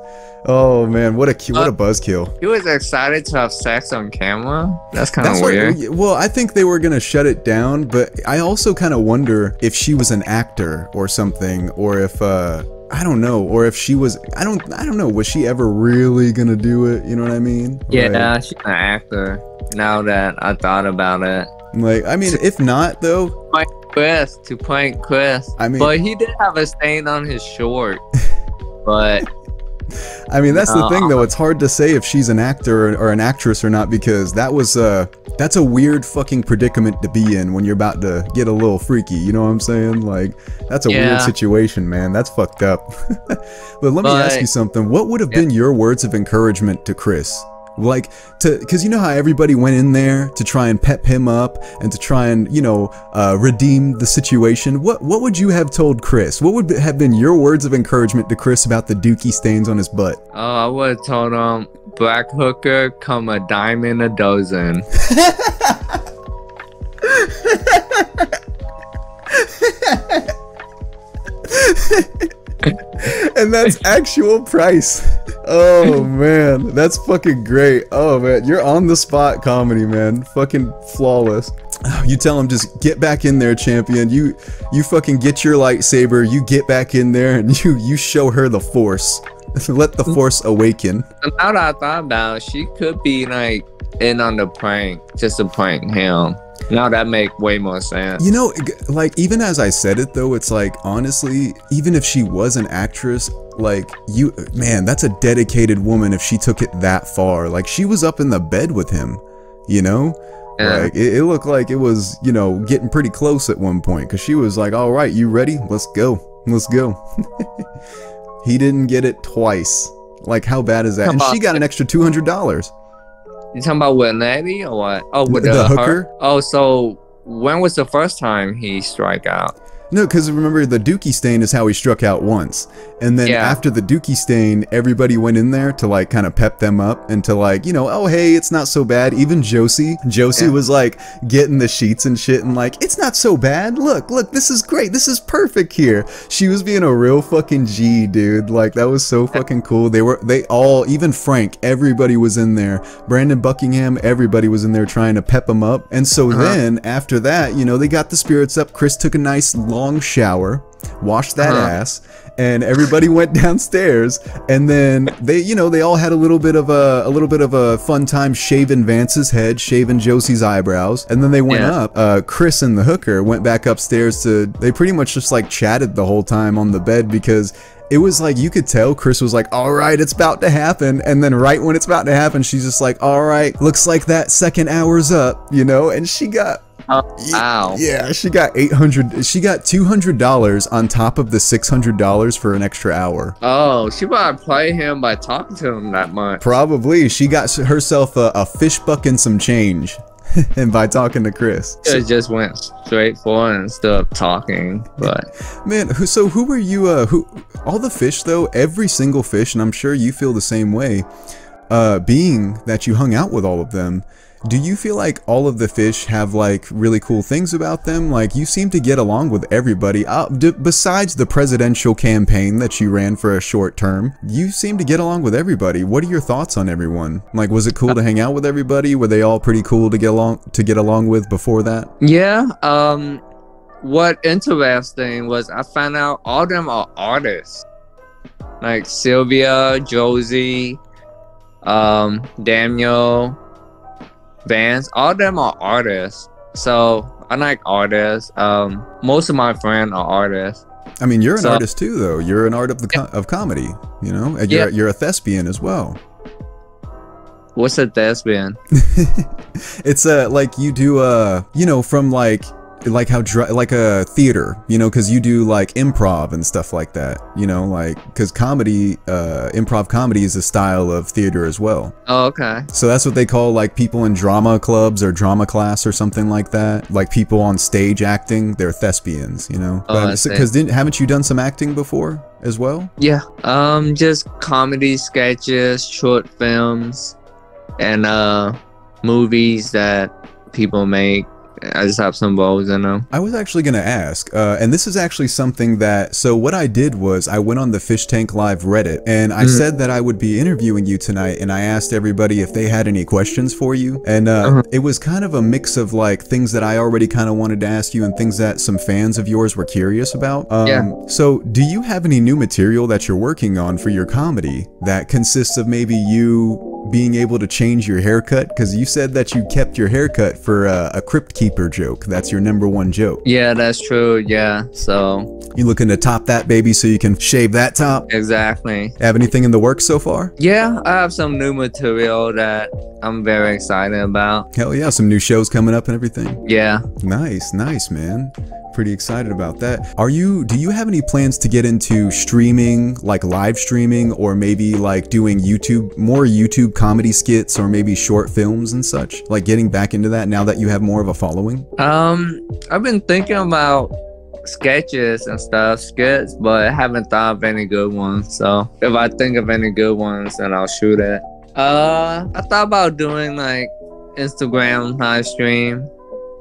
S1: what a buzzkill.
S2: He was excited to have sex on camera. That's kind of weird.
S1: Well, I think they were gonna shut it down, but I also kind of wonder if she was an actor or something, or if I don't know, or if she was, I don't know, was she ever really gonna do it? You know what I mean?
S2: Yeah, she's an actor. Now that I thought about it,
S1: like, I mean, if not though,
S2: to prank Chris.
S1: I mean,
S2: but he did have a stain on his short. But
S1: I mean, that's the thing though. It's hard to say if she's an actor or an actress or not, because that's a weird fucking predicament to be in when you're about to get a little freaky. You know what I'm saying? Like, that's a weird situation, man. That's fucked up. But let me ask you something. What would have been your words of encouragement to Chris? Like, because you know how everybody went in there to try and pep him up and to try and, you know, redeem the situation. What would you have told Chris? What would have been your words of encouragement to Chris about the dookie stains on his butt?
S2: Oh, I would have told him, black hooker, come a dime in a dozen.
S1: And that's actual price. Oh man, that's fucking great. Oh man, you're on the spot comedy, man. Fucking flawless. You tell him, just get back in there, champion. You fucking get your lightsaber, you get back in there, and you show her the force. Let the force awaken.
S2: Now that I thought about it, she could be like in on the prank, just to prank him. Now that make way more sense.
S1: You know, like, even as I said it though, it's like, honestly, even if she was an actress, like, man, that's a dedicated woman if she took it that far. Like, she was up in the bed with him, you know? Yeah. Like, it looked like it was, you know, getting pretty close at one point, because she was like, all right, you ready? Let's go. Let's go. He didn't get it twice. Like, how bad is that? And she got an extra $200.
S2: You talking about with Natty or what? Oh, with
S1: the hooker?
S2: Her? Oh, so when was the first time he strike out?
S1: No, because remember, the Dookie stain is how he struck out once. And then after the Dookie stain, everybody went in there to like kind of pep them up and to like, you know, oh, hey, it's not so bad. Even Josie was like getting the sheets and shit and like, it's not so bad. Look, this is great. This is perfect here. She was being a real fucking G, dude. Like, that was so fucking cool. They all, even Frank, everybody was in there. Brandon Buckingham, everybody was in there trying to pep him up. And so then after that, you know, they got the spirits up. Chris took a nice long shower, washed that ass, and everybody went downstairs, and then they all had a little bit of a fun time shaving Vance's head, shaving Josie's eyebrows, and then they went up. Chris and the hooker went back upstairs they pretty much just like chatted the whole time on the bed, because it was like, you could tell Chris was like, all right, it's about to happen. And then right when it's about to happen, she's just like, all right, looks like that second hour's up, you know? And she got,
S2: wow.
S1: Yeah, she got $200 on top of the $600 for an extra hour.
S2: Oh, she might play him by talking to him that much.
S1: Probably. She got herself a fish buck and some change. And by talking to Chris.
S2: It just went straight for it instead of talking. But
S1: man, so who were you, all the fish though, every single fish, and I'm sure you feel the same way, being that you hung out with all of them, do you feel like all of the fish have like really cool things about them? Like, you seem to get along with everybody. Besides the presidential campaign that you ran for a short term, you seem to get along with everybody. What are your thoughts on everyone? Like, was it cool to hang out with everybody? Were they all pretty cool to get along with before that?
S2: Yeah. What interesting was I found out all of them are artists. Like Sylvia, Josie, Daniel, Vance, all of them are artists. So I like artists. Most of my friends are artists.
S1: I mean, you're an artist too, though. You're an art of comedy, you know? And you're a thespian as well.
S2: What's a thespian?
S1: It's like you do you know, from like a theater, you know, because you do like improv and stuff like that, you know, like, because comedy, improv comedy is a style of theater as well.
S2: Oh, okay.
S1: So that's what they call like people in drama clubs or drama class or something like that. Like people on stage acting, they're thespians, you know. Because haven't you done some acting before as well? Yeah.
S2: Just comedy sketches, short films, and movies that people make. I just have some roles in them.
S1: I was actually going to ask, and this is actually something that, so what I did was I went on the Fishtank.Live Reddit, and I said that I would be interviewing you tonight, and I asked everybody if they had any questions for you, and it was kind of a mix of like things that I already kind of wanted to ask you and things that some fans of yours were curious about. So do you have any new material that you're working on for your comedy that consists of maybe you being able to change your haircut? Because you said that you kept your haircut for a Crypt Keeper joke. That's your #1 joke.
S2: Yeah, that's true. Yeah, so
S1: you looking to top that baby so you can shave that top?
S2: Exactly.
S1: Have anything in the works so far?
S2: Yeah, I have some new material that I'm very excited about.
S1: Hell yeah, some new shows coming up and everything.
S2: Yeah.
S1: Nice, man. Pretty excited about that. Do you have any plans to get into streaming, like live streaming, or maybe like doing more YouTube comedy skits, or maybe short films and such? Like getting back into that now that you have more of a following?
S2: I've been thinking about sketches and skits, but I haven't thought of any good ones. So if I think of any good ones, then I'll shoot it. I thought about doing like Instagram live stream.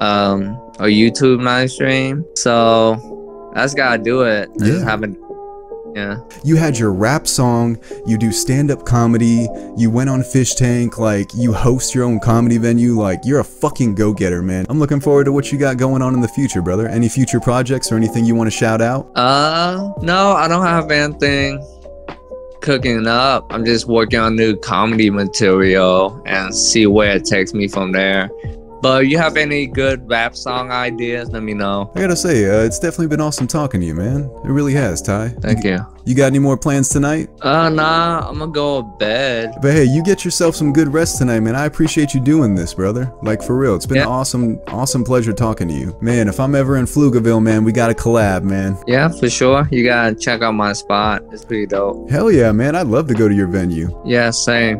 S2: a YouTube live stream. So I just gotta do it. I just haven't. Yeah.
S1: You had your rap song, you do stand-up comedy, you went on Fish Tank, like, you host your own comedy venue, like, you're a fucking go-getter, man. I'm looking forward to what you got going on in the future, brother. Any future projects or anything you want to shout out?
S2: No, I don't have anything cooking up. I'm just working on new comedy material and see where it takes me from there. But if you have any good rap song ideas, let me know.
S1: I gotta say, it's definitely been awesome talking to you, man. It really has, Ty.
S2: Thank you.
S1: You got any more plans tonight?
S2: Nah, I'm gonna go to bed.
S1: But hey, you get yourself some good rest tonight, man. I appreciate you doing this, brother. Like, for real. It's been an awesome pleasure talking to you. Man, if I'm ever in Pflugerville, man, we gotta collab, man.
S2: Yeah, for sure. You gotta check out my spot. It's pretty dope.
S1: Hell yeah, man. I'd love to go to your venue.
S2: Yeah, same.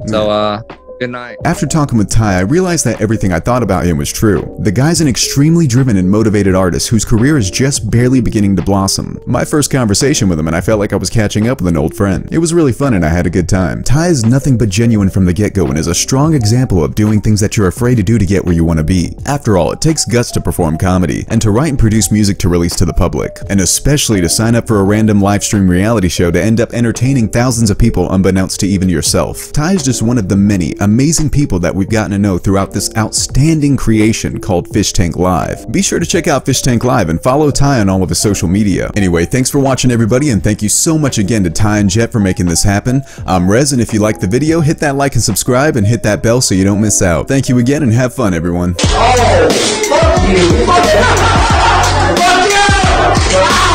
S2: So, good night.
S1: After talking with Ty, I realized that everything I thought about him was true. The guy's an extremely driven and motivated artist whose career is just barely beginning to blossom. My first conversation with him, and I felt like I was catching up with an old friend. It was really fun and I had a good time. Ty is nothing but genuine from the get-go and is a strong example of doing things that you're afraid to do to get where you want to be. After all, it takes guts to perform comedy, and to write and produce music to release to the public, and especially to sign up for a random live stream reality show to end up entertaining thousands of people unbeknownst to even yourself. Ty is just one of the many amazing people that we've gotten to know throughout this outstanding creation called Fishtank.Live. Be sure to check out Fishtank.Live and follow Ty on all of his social media. Anyway, thanks for watching, everybody, and thank you so much again to Ty and Jet for making this happen. I'm Rez, and if you liked the video, hit that like and subscribe and hit that bell so you don't miss out. Thank you again and have fun, everyone.
S3: Oh, fuck you! Fuck you! Fuck you!